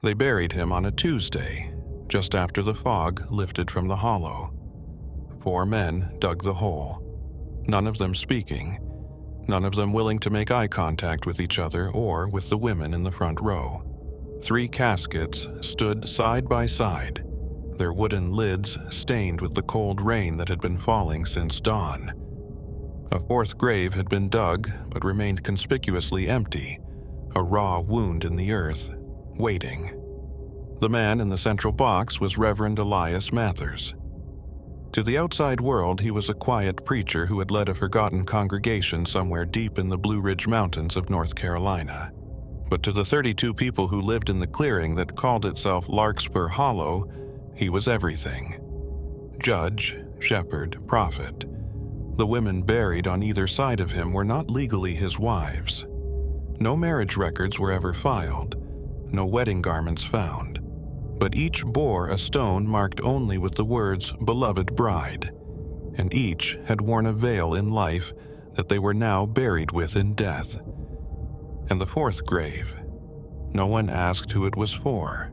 They buried him on a Tuesday, just after the fog lifted from the hollow. 4 men dug the hole, none of them speaking, none of them willing to make eye contact with each other or with the women in the front row. 3 caskets stood side by side, their wooden lids stained with the cold rain that had been falling since dawn. A 4th grave had been dug but remained conspicuously empty, a raw wound in the earth, waiting. The man in the central box was Reverend Elias Mathers. To the outside world, he was a quiet preacher who had led a forgotten congregation somewhere deep in the Blue Ridge Mountains of North Carolina. But to the 32 people who lived in the clearing that called itself Larkspur Hollow, he was everything. Judge, shepherd, prophet. The women buried on either side of him were not legally his wives. No marriage records were ever filed, no wedding garments found, but each bore a stone marked only with the words "Beloved Bride," and each had worn a veil in life that they were now buried with in death. And the 4th grave, no one asked who it was for,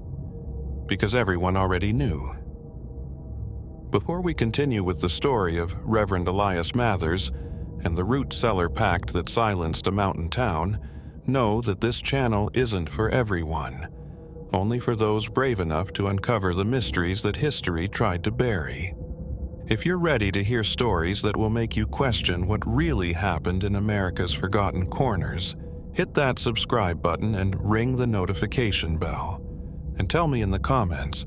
because everyone already knew. Before we continue with the story of Reverend Elias Mathers and the root cellar pact that silenced a mountain town, know that this channel isn't for everyone, only for those brave enough to uncover the mysteries that history tried to bury. If you're ready to hear stories that will make you question what really happened in America's forgotten corners, hit that subscribe button and ring the notification bell. And tell me in the comments,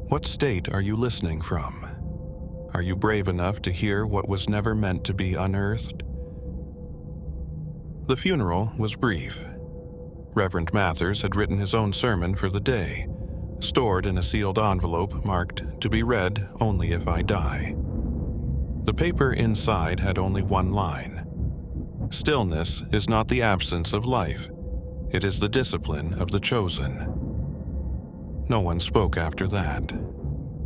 what state are you listening from? Are you brave enough to hear what was never meant to be unearthed? The funeral was brief. Reverend Mathers had written his own sermon for the day, stored in a sealed envelope marked "To be read only if I die." The paper inside had only one line: "Stillness is not the absence of life. It is the discipline of the chosen." No one spoke after that.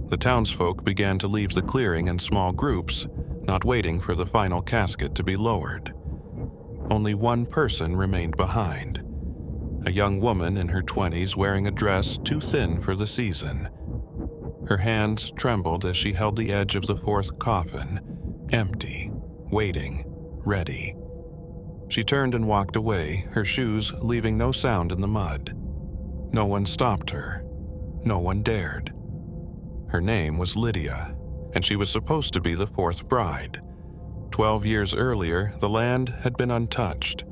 The townsfolk began to leave the clearing in small groups, not waiting for the final casket to be lowered. Only one person remained behind. A young woman in her 20s wearing a dress too thin for the season. Her hands trembled as she held the edge of the 4th coffin, empty, waiting, ready. She turned and walked away, her shoes leaving no sound in the mud. No one stopped her. No one dared. Her name was Lydia, and she was supposed to be the 4th bride. 12 years earlier, the land had been untouched,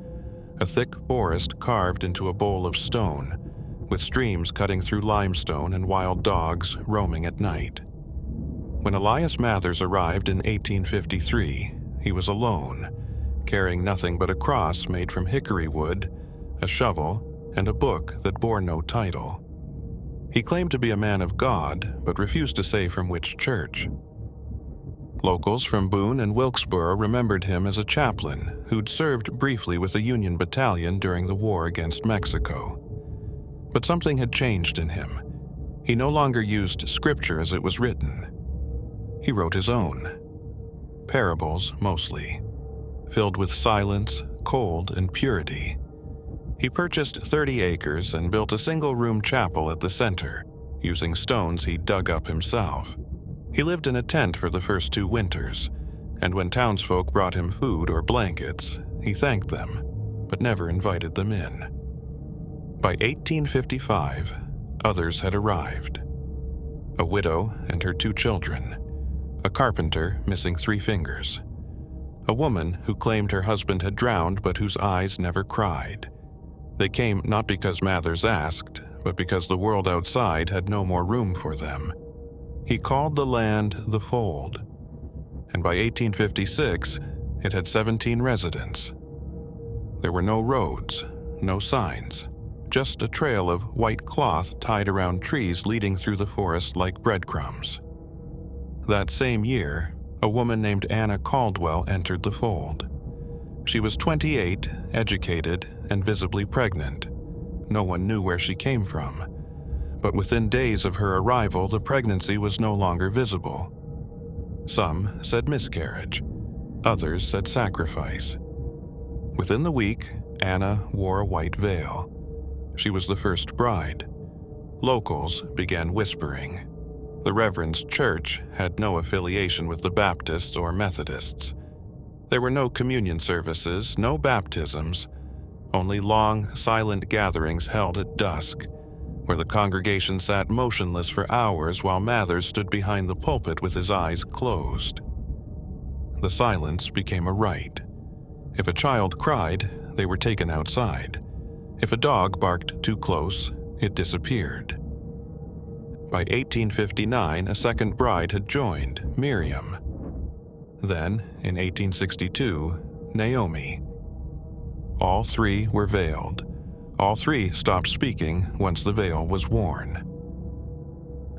a thick forest carved into a bowl of stone, with streams cutting through limestone and wild dogs roaming at night. When Elias Mathers arrived in 1853, he was alone, carrying nothing but a cross made from hickory wood, a shovel, and a book that bore no title. He claimed to be a man of God, but refused to say from which church. Locals from Boone and Wilkesboro remembered him as a chaplain who'd served briefly with a Union battalion during the war against Mexico. But something had changed in him. He no longer used scripture as it was written. He wrote his own. Parables, mostly, filled with silence, cold, and purity. He purchased 30 acres and built a single-room chapel at the center, using stones he dug up himself. He lived in a tent for the first 2 winters, and when townsfolk brought him food or blankets, he thanked them, but never invited them in. By 1855, others had arrived. A widow and her 2 children, a carpenter missing 3 fingers, a woman who claimed her husband had drowned but whose eyes never cried. They came not because Mathers asked, but because the world outside had no more room for them. He called the land the Fold, and by 1856, it had 17 residents. There were no roads, no signs, just a trail of white cloth tied around trees leading through the forest like breadcrumbs. That same year, a woman named Anna Caldwell entered the fold. She was 28, educated, and visibly pregnant. No one knew where she came from, but within days of her arrival, the pregnancy was no longer visible. Some said miscarriage, others said sacrifice. Within the week, Anna wore a white veil. She was the first bride. Locals began whispering. The Reverend's church had no affiliation with the Baptists or Methodists. There were no communion services, no baptisms, only long, silent gatherings held at dusk, where the congregation sat motionless for hours while Mathers stood behind the pulpit with his eyes closed. The silence became a rite. If a child cried, they were taken outside. If a dog barked too close, it disappeared. By 1859, a second bride had joined, Miriam. Then, in 1862, Naomi. All three were veiled. All three stopped speaking once the veil was worn.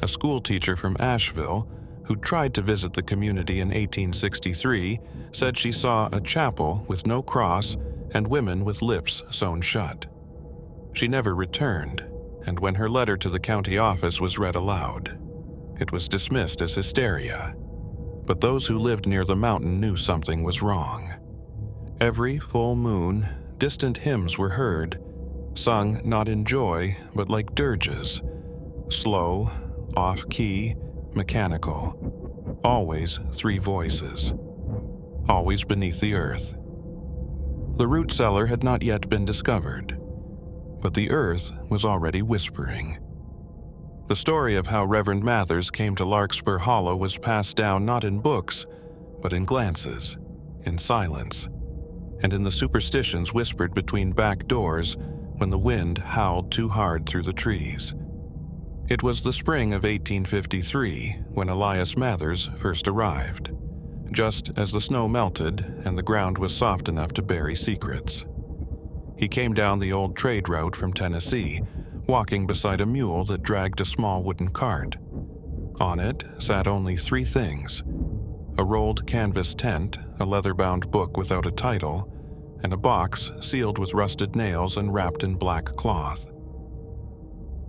A schoolteacher from Asheville, who tried to visit the community in 1863, said she saw a chapel with no cross and women with lips sewn shut. She never returned, and when her letter to the county office was read aloud, it was dismissed as hysteria. But those who lived near the mountain knew something was wrong. Every full moon, distant hymns were heard, sung not in joy, but like dirges, slow, off-key, mechanical, always three voices, always beneath the earth. The root cellar had not yet been discovered, but the earth was already whispering. The story of how Reverend Mathers came to Larkspur Hollow was passed down not in books, but in glances, in silence, and in the superstitions whispered between back doors when the wind howled too hard through the trees. It was the spring of 1853 when Elias Mathers first arrived, just as the snow melted and the ground was soft enough to bury secrets. He came down the old trade route from Tennessee, walking beside a mule that dragged a small wooden cart. On it sat only three things: a rolled canvas tent, a leather-bound book without a title, and a box sealed with rusted nails and wrapped in black cloth.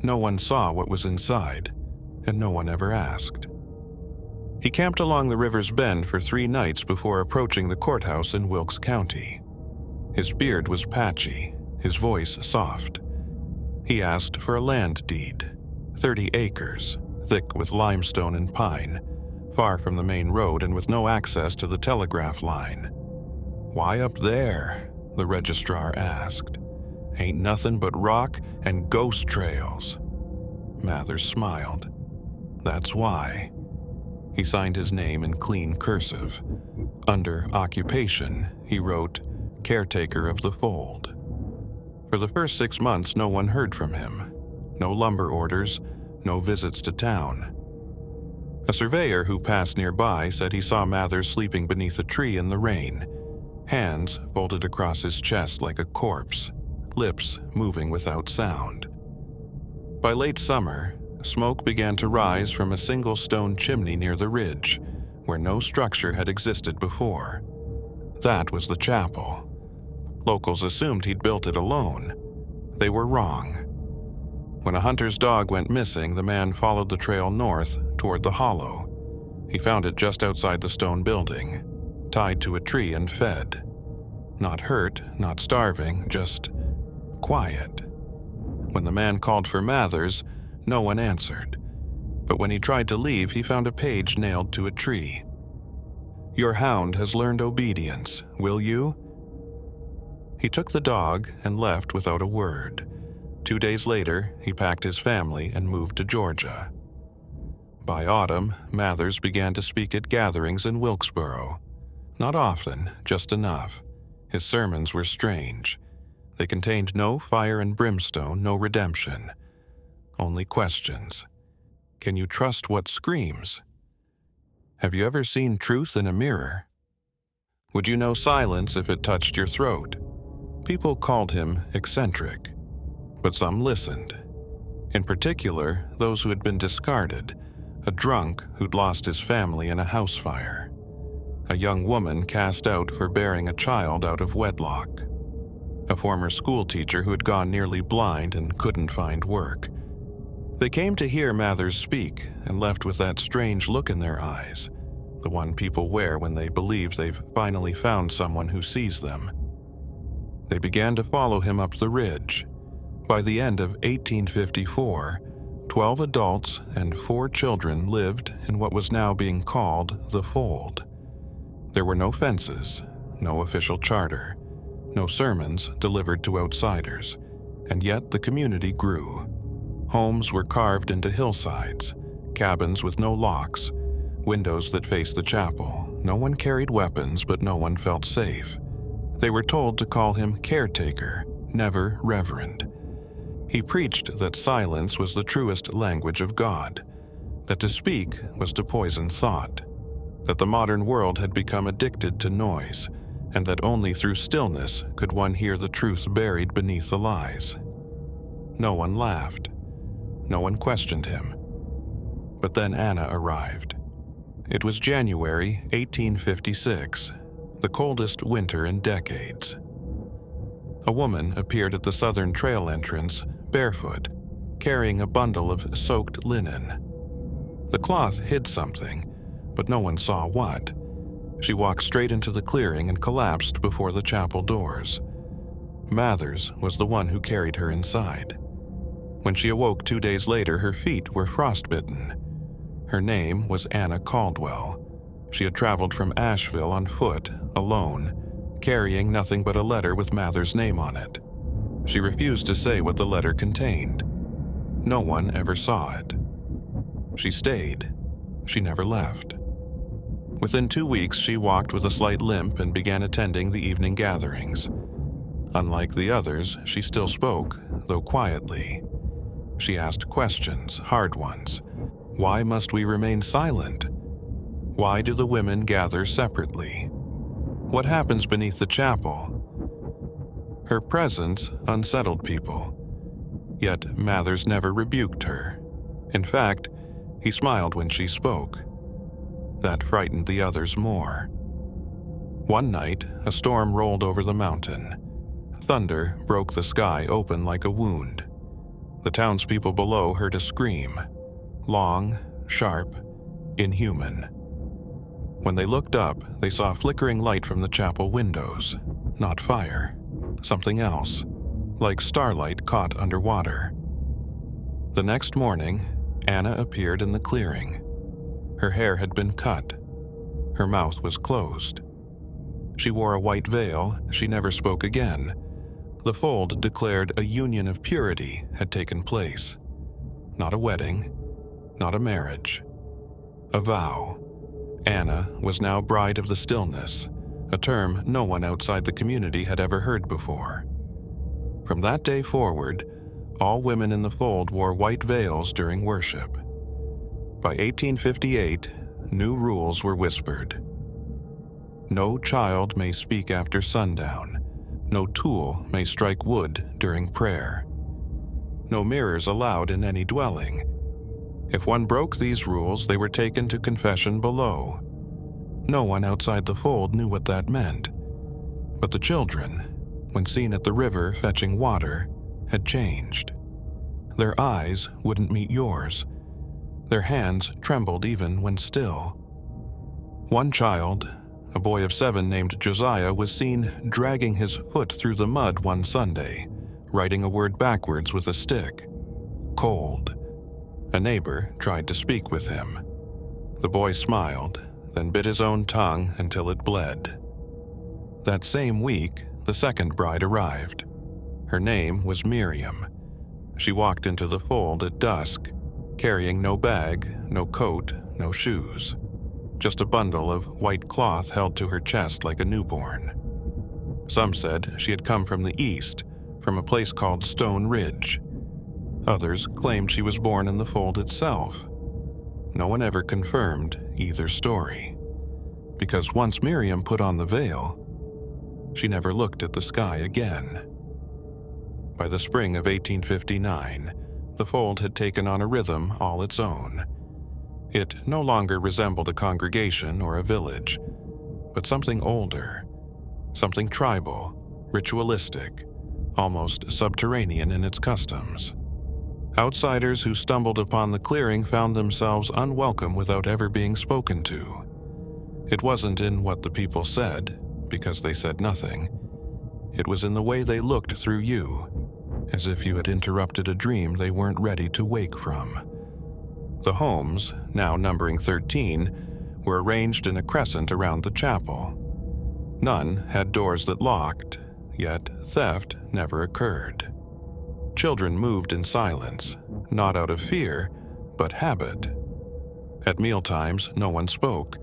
No one saw what was inside, and no one ever asked. He camped along the river's bend for 3 nights before approaching the courthouse in Wilkes County. His beard was patchy, his voice soft. He asked for a land deed, 30 acres, thick with limestone and pine, far from the main road and with no access to the telegraph line. "Why up there?" the registrar asked. "Ain't nothing but rock and ghost trails." Mathers smiled. "That's why." He signed his name in clean cursive. Under occupation, he wrote, "Caretaker of the Fold." For the first 6 months, no one heard from him. No lumber orders, no visits to town. A surveyor who passed nearby said he saw Mathers sleeping beneath a tree in the rain, hands folded across his chest like a corpse, lips moving without sound. By late summer, smoke began to rise from a single stone chimney near the ridge, where no structure had existed before. That was the chapel. Locals assumed he'd built it alone. They were wrong. When a hunter's dog went missing, the man followed the trail north toward the hollow. He found it just outside the stone building, tied to a tree and fed. Not hurt, not starving, just quiet. When the man called for Mathers, no one answered. But when he tried to leave, he found a page nailed to a tree. "Your hound has learned obedience. Will you?" He took the dog and left without a word. 2 days later, he packed his family and moved to Georgia. By autumn, Mathers began to speak at gatherings in Wilkesboro. Not often, just enough. His sermons were strange. They contained no fire and brimstone, no redemption. Only questions. Can you trust what screams? Have you ever seen truth in a mirror? Would you know silence if it touched your throat? People called him eccentric, but some listened. In particular, those who had been discarded, a drunk who'd lost his family in a house fire, a young woman cast out for bearing a child out of wedlock, a former schoolteacher who had gone nearly blind and couldn't find work. They came to hear Mathers speak and left with that strange look in their eyes, the one people wear when they believe they've finally found someone who sees them. They began to follow him up the ridge. By the end of 1854, 12 adults and 4 children lived in what was now being called the Fold. There were no fences, no official charter, no sermons delivered to outsiders, and yet the community grew. Homes were carved into hillsides, cabins with no locks, windows that faced the chapel. No one carried weapons, but no one felt safe. They were told to call him caretaker, never reverend. He preached that silence was the truest language of God, that to speak was to poison thought, that the modern world had become addicted to noise, and that only through stillness could one hear the truth buried beneath the lies. No one laughed. No one questioned him. But then Anna arrived. It was January 1856, the coldest winter in decades. A woman appeared at the southern trail entrance, barefoot, carrying a bundle of soaked linen. The cloth hid something, but no one saw what. She walked straight into the clearing and collapsed before the chapel doors. Mathers was the one who carried her inside. When she awoke 2 days later, her feet were frostbitten. Her name was Anna Caldwell. She had traveled from Asheville on foot, alone, carrying nothing but a letter with Mathers' name on it. She refused to say what the letter contained. No one ever saw it. She stayed. She never left. Within 2 weeks, she walked with a slight limp and began attending the evening gatherings. Unlike the others, she still spoke, though quietly. She asked questions, hard ones. Why must we remain silent? Why do the women gather separately? What happens beneath the chapel? Her presence unsettled people. Yet Mathers never rebuked her. In fact, he smiled when she spoke. That frightened the others more. One night, a storm rolled over the mountain. Thunder broke the sky open like a wound. The townspeople below heard a scream. Long, sharp, inhuman. When they looked up, they saw flickering light from the chapel windows. Not fire. Something else. Like starlight caught underwater. The next morning, Anna appeared in the clearing. Her hair had been cut. Her mouth was closed. She wore a white veil. She never spoke again. The Fold declared a union of purity had taken place. Not a wedding, not a marriage. A vow. Anna was now bride of the stillness, a term no one outside the community had ever heard before. From that day forward, all women in the Fold wore white veils during worship. By 1858, new rules were whispered. No child may speak after sundown. No tool may strike wood during prayer. No mirrors allowed in any dwelling. If one broke these rules, they were taken to confession below. No one outside the Fold knew what that meant. But the children, when seen at the river fetching water, had changed. Their eyes wouldn't meet yours. Their hands trembled even when still. One child, a boy of 7 named Josiah, was seen dragging his foot through the mud one Sunday, writing a word backwards with a stick. Cold. A neighbor tried to speak with him. The boy smiled, then bit his own tongue until it bled. That same week, the second bride arrived. Her name was Miriam. She walked into the Fold at dusk, carrying no bag, no coat, no shoes. Just a bundle of white cloth held to her chest like a newborn. Some said she had come from the east, from a place called Stone Ridge. Others claimed she was born in the Fold itself. No one ever confirmed either story, because once Miriam put on the veil, she never looked at the sky again. By the spring of 1859, the Fold had taken on a rhythm all its own. It no longer resembled a congregation or a village, but something older, something tribal, ritualistic, almost subterranean in its customs. Outsiders who stumbled upon the clearing found themselves unwelcome without ever being spoken to. It wasn't in what the people said, because they said nothing. It was in the way they looked through you. as if you had interrupted a dream they weren't ready to wake from. The homes, now numbering 13, were arranged in a crescent around the chapel. None had doors that locked, yet theft never occurred. Children moved in silence, not out of fear, but habit. At mealtimes, no one spoke.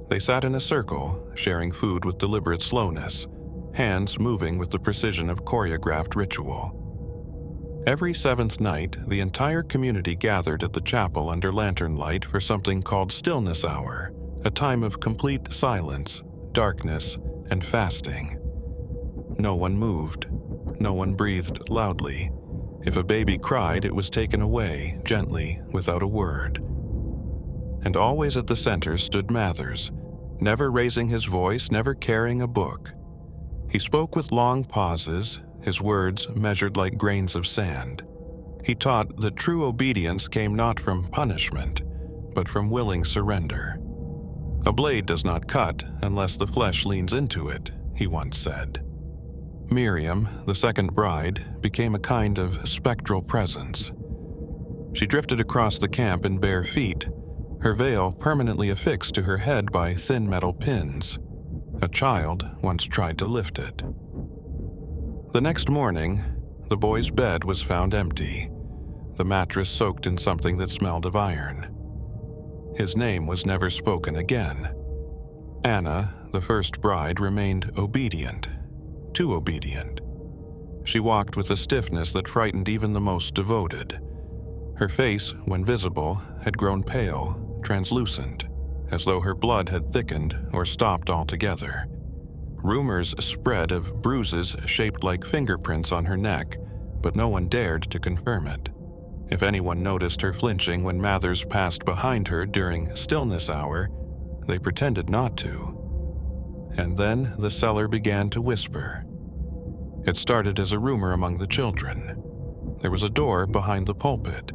They sat in a circle, sharing food with deliberate slowness, hands moving with the precision of choreographed ritual. Every seventh night, the entire community gathered at the chapel under lantern light for something called Stillness Hour, a time of complete silence, darkness, and fasting. No one moved. No one breathed loudly. If a baby cried, it was taken away, gently, without a word. And always at the center stood Mathers, never raising his voice, never carrying a book. He spoke with long pauses, his words measured like grains of sand. He taught that true obedience came not from punishment, but from willing surrender. A blade does not cut unless the flesh leans into it, he once said. Miriam, the second bride, became a kind of spectral presence. She drifted across the camp in bare feet, her veil permanently affixed to her head by thin metal pins. A child once tried to lift it. The next morning, the boy's bed was found empty, the mattress soaked in something that smelled of iron. His name was never spoken again. Anna, the first bride, remained obedient, too obedient. She walked with a stiffness that frightened even the most devoted. Her face, when visible, had grown pale, translucent, as though her blood had thickened or stopped altogether. Rumors spread of bruises shaped like fingerprints on her neck, but no one dared to confirm it. If anyone noticed her flinching when Mathers passed behind her during Stillness Hour, they pretended not to. And then the cellar began to whisper. It started as a rumor among the children. There was a door behind the pulpit,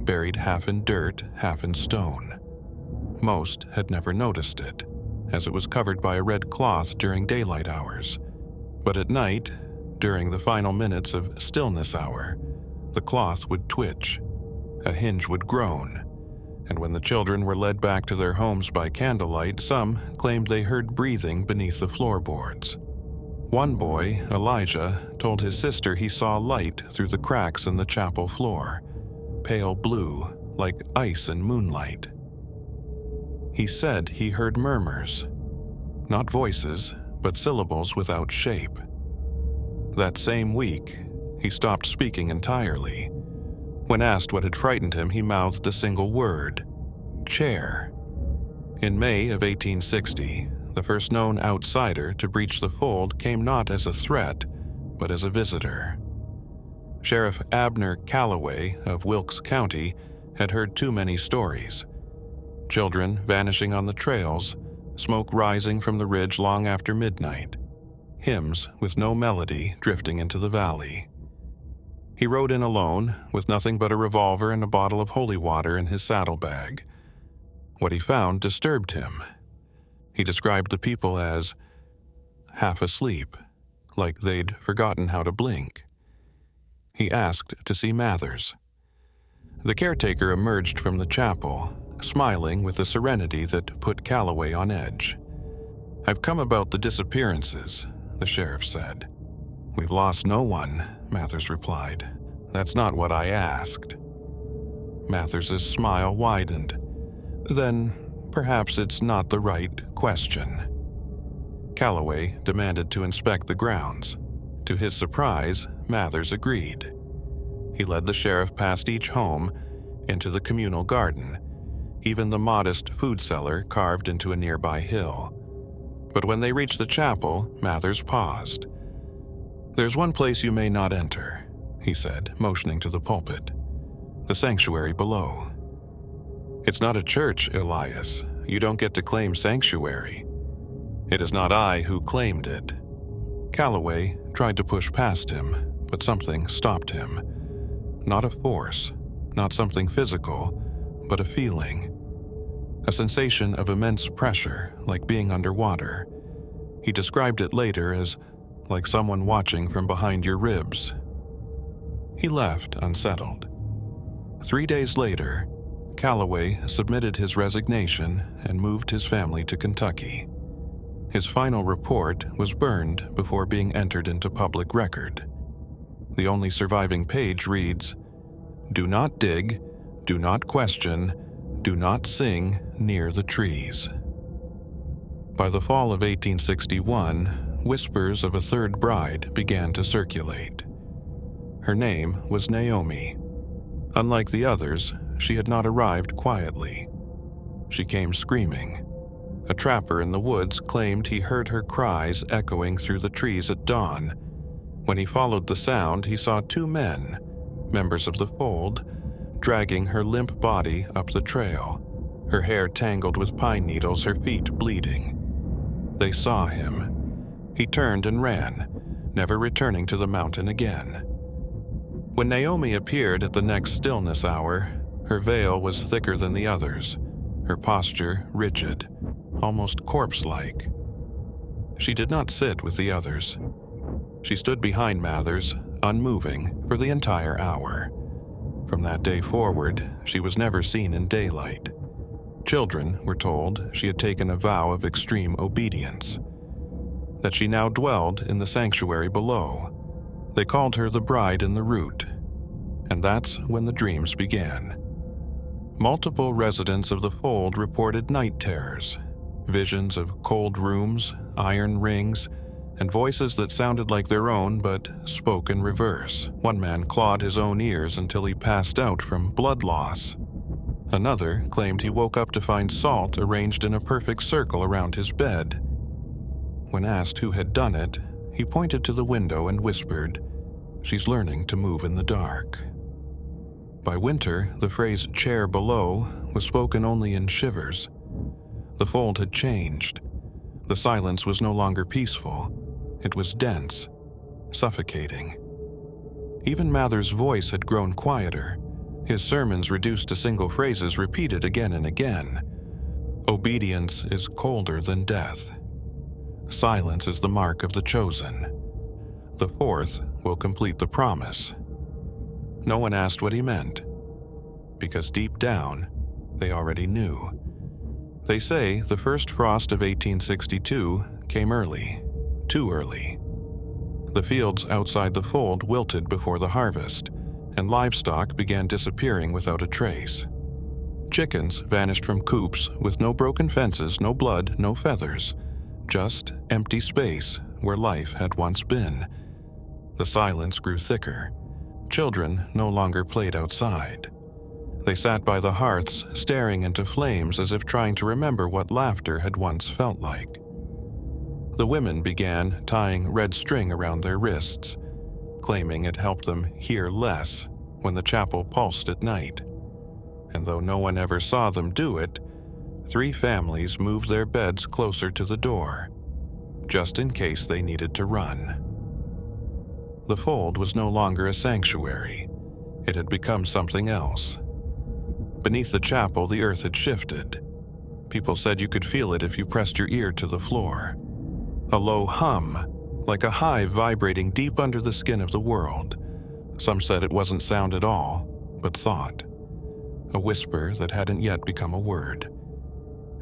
buried half in dirt, half in stone. Most had never noticed it, as it was covered by a red cloth during daylight hours. But at night, during the final minutes of Stillness Hour, the cloth would twitch, a hinge would groan, and when the children were led back to their homes by candlelight, some claimed they heard breathing beneath the floorboards. One boy, Elijah, told his sister he saw light through the cracks in the chapel floor, pale blue, like ice in moonlight. He said he heard murmurs, not voices, but syllables without shape. That same week, he stopped speaking entirely. When asked what had frightened him, he mouthed a single word: chair. In May of 1860, the first known outsider to breach the fold came not as a threat, but as a visitor. Sheriff Abner Calloway of Wilkes County had heard too many stories. Children vanishing on the trails, smoke rising from the ridge long after midnight, hymns with no melody drifting into the valley. He rode in alone, with nothing but a revolver and a bottle of holy water in his saddlebag. What he found disturbed him. He described the people as half asleep, like they'd forgotten how to blink. He asked to see Mathers. The caretaker emerged from the chapel, smiling with a serenity that put Calloway on edge. "I've come about the disappearances," the sheriff said. "We've lost no one," Mathers replied. "That's not what I asked." Mathers' smile widened. "Then perhaps it's not the right question." Calloway demanded to inspect the grounds. To his surprise, Mathers agreed. He led the sheriff past each home, into the communal garden, even the modest food cellar carved into a nearby hill. But when they reached the chapel, Mathers paused. "There's one place you may not enter," he said, motioning to the pulpit. "The sanctuary below." "It's not a church, Elias. You don't get to claim sanctuary." "It is not I who claimed it." Calloway tried to push past him, but something stopped him. Not a force, not something physical, but a feeling. A sensation of immense pressure, like being underwater. He described it later as like someone watching from behind your ribs. He left unsettled. 3 days later, Calloway submitted his resignation and moved his family to Kentucky. His final report was burned before being entered into public record. The only surviving page reads, "Do not dig, do not question, do not sing near the trees." By the fall of 1861, whispers of a third bride began to circulate. Her name was Naomi. Unlike the others, she had not arrived quietly. She came screaming. A trapper in the woods claimed he heard her cries echoing through the trees at dawn. When he followed the sound, he saw 2 men, members of the fold, dragging her limp body up the trail, her hair tangled with pine needles, her feet bleeding. They saw him. He turned and ran, never returning to the mountain again. When Naomi appeared at the next stillness hour, her veil was thicker than the others, her posture rigid, almost corpse-like. She did not sit with the others. She stood behind Mathers, unmoving, for the entire hour. From that day forward, she was never seen in daylight. Children were told she had taken a vow of extreme obedience, that she now dwelled in the sanctuary below. They called her the bride in the root, and that's when the dreams began. Multiple residents of the fold reported night terrors, visions of cold rooms, iron rings, and voices that sounded like their own but spoke in reverse. One man clawed his own ears until he passed out from blood loss. Another claimed he woke up to find salt arranged in a perfect circle around his bed. When asked who had done it, he pointed to the window and whispered, "She's learning to move in the dark." By winter, the phrase "chair below" was spoken only in shivers. The fold had changed. The silence was no longer peaceful. It was dense, suffocating. Even Mathers' voice had grown quieter, his sermons reduced to single phrases repeated again and again. Obedience is colder than death. Silence is the mark of the chosen. The 4th will complete the promise. No one asked what he meant, because deep down, they already knew. They say the first frost of 1862 came early, too early. The fields outside the fold wilted before the harvest, and livestock began disappearing without a trace. Chickens vanished from coops with no broken fences, no blood, no feathers, just empty space where life had once been. The silence grew thicker. Children no longer played outside. They sat by the hearths, staring into flames as if trying to remember what laughter had once felt like. The women began tying red string around their wrists, claiming it helped them hear less when the chapel pulsed at night. And though no one ever saw them do it, 3 families moved their beds closer to the door, just in case they needed to run. The fold was no longer a sanctuary. It had become something else. Beneath the chapel, the earth had shifted. People said you could feel it if you pressed your ear to the floor. A low hum, like a hive vibrating deep under the skin of the world. Some said it wasn't sound at all, but thought. A whisper that hadn't yet become a word.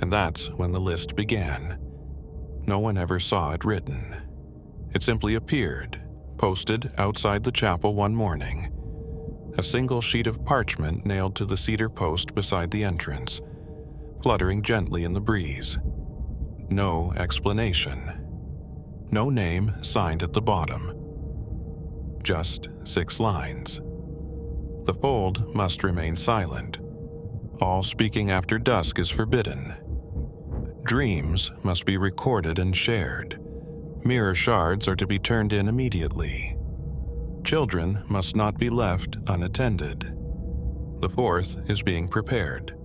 And that's when the list began. No one ever saw it written. It simply appeared, posted outside the chapel one morning. A single sheet of parchment nailed to the cedar post beside the entrance, fluttering gently in the breeze. No explanation. No name signed at the bottom. Just 6 lines. The fold must remain silent. All speaking after dusk is forbidden. Dreams must be recorded and shared. Mirror shards are to be turned in immediately. Children must not be left unattended. The 4th is being prepared.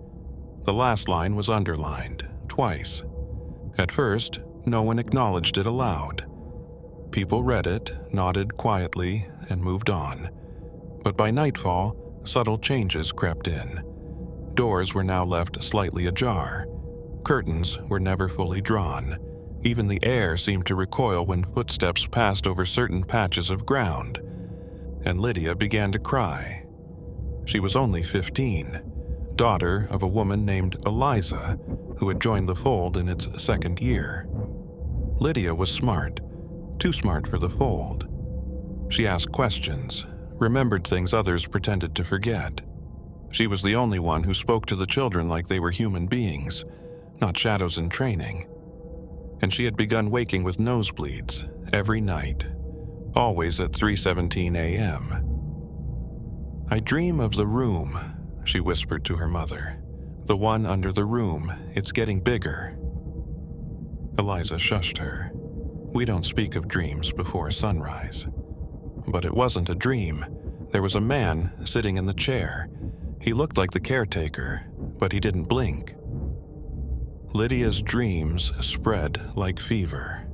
The last line was underlined, twice. At first, no one acknowledged it aloud. People read it, nodded quietly, and moved on. But by nightfall, subtle changes crept in. Doors were now left slightly ajar. Curtains were never fully drawn. Even the air seemed to recoil when footsteps passed over certain patches of ground. and Lydia began to cry. She was only 15, daughter of a woman named Eliza, who had joined the fold in its second year. Lydia was smart, too smart for the fold. She asked questions, remembered things others pretended to forget. She was the only one who spoke to the children like they were human beings, not shadows in training. And she had begun waking with nosebleeds every night, always at 3:17 a.m. "I dream of the room," she whispered to her mother. "The one under the room. It's getting bigger." Eliza shushed her. "We don't speak of dreams before sunrise." But it wasn't a dream. There was a man sitting in the chair. He looked like the caretaker, but he didn't blink. Lydia's dreams spread like fever.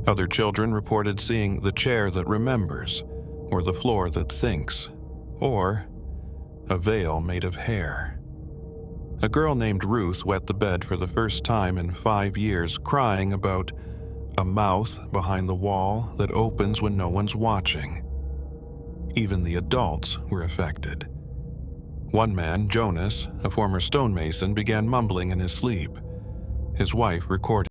Other children reported seeing the chair that remembers, or the floor that thinks, or a veil made of hair. A girl named Ruth wet the bed for the first time in 5 years, crying about a mouth behind the wall that opens when no one's watching. Even the adults were affected. One man, Jonas, a former stonemason, began mumbling in his sleep. His wife recorded